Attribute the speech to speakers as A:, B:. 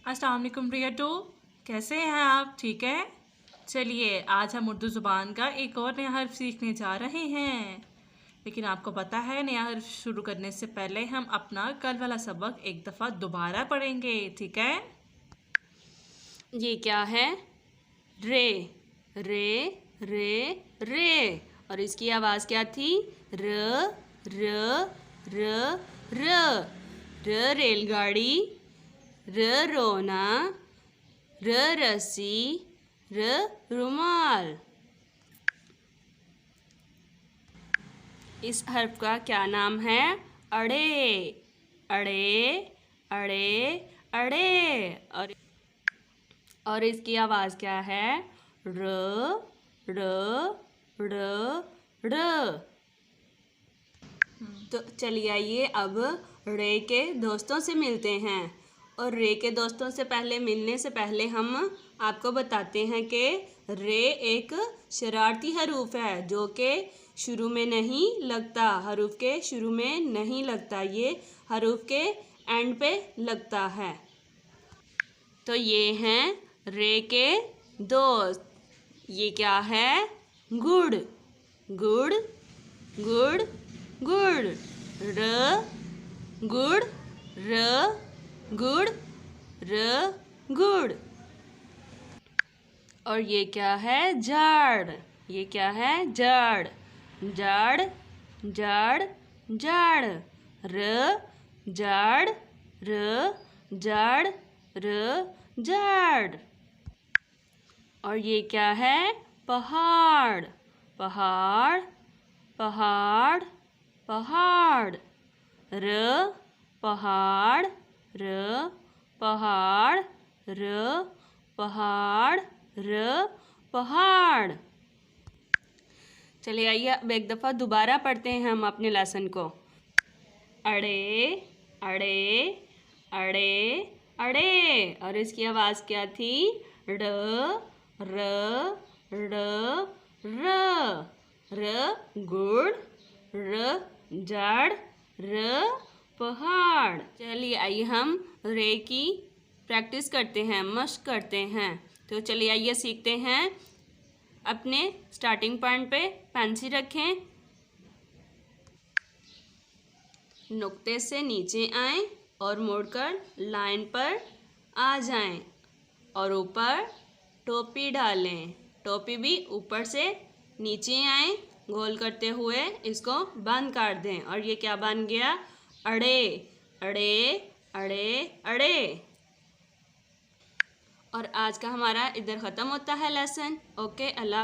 A: अस्सलाम वालेकुम प्रियटो, कैसे हैं आप? ठीक है। चलिए आज हम उर्दू ज़ुबान का एक और नया हर्फ सीखने जा रहे हैं। लेकिन आपको पता है नया हर्फ शुरू करने से पहले हम अपना कल वाला सबक एक दफ़ा दोबारा पढ़ेंगे, ठीक है?
B: ये क्या है? रे रे रे रे। और इसकी आवाज़ क्या थी? र र र र। र रेलगाड़ी, र रोना, र रस्सी, र रुमाल। इस हर्फ का क्या नाम है? अड़े अड़े अड़े अड़े। और इसकी आवाज़ क्या है? र र र र। तो चलिए आइए अब रे के दोस्तों से मिलते हैं। और रे के दोस्तों से पहले मिलने से पहले हम आपको बताते हैं कि रे एक शरारती हरूफ है जो कि शुरू में नहीं लगता, हरूफ के शुरू में नहीं लगता, ये हरूफ के एंड पे लगता है। तो ये हैं रे के दोस्त। ये क्या है? गुड़ गुड़ गुड़ गुड़। र गुड़ र गुड़ र गुड़। और ये क्या है? जाड़। ये क्या है? जाड़ जाड़ जाड़ जाड़। र जाड़ र जाड़ र जाड़। और ये क्या है? पहाड़ पहाड़ पहाड़ पहाड़। र पहाड़ र पहाड़ र पहाड़ र पहाड़। चलिए आइए अब एक दफ़ा दोबारा पढ़ते हैं हम अपने लेसन को। अड़े अड़े अड़े अड़े। और इसकी आवाज़ क्या थी? ड र ड र। र गुड़ र जाड़ र पहाड़। चलिए आइए हम रे की प्रैक्टिस करते हैं, मश्क करते हैं। तो चलिए आइए सीखते हैं। अपने स्टार्टिंग पॉइंट पे पेंसिल रखें, नुक्ते से नीचे आएं और मुड़कर लाइन पर आ जाएं और ऊपर टोपी डालें। टोपी भी ऊपर से नीचे आए, गोल करते हुए इसको बंद कर दें। और ये क्या बन गया? अड़े अड़े अड़े अड़े। और आज का हमारा इधर ख़त्म होता है लेसन। ओके, अल्लाह।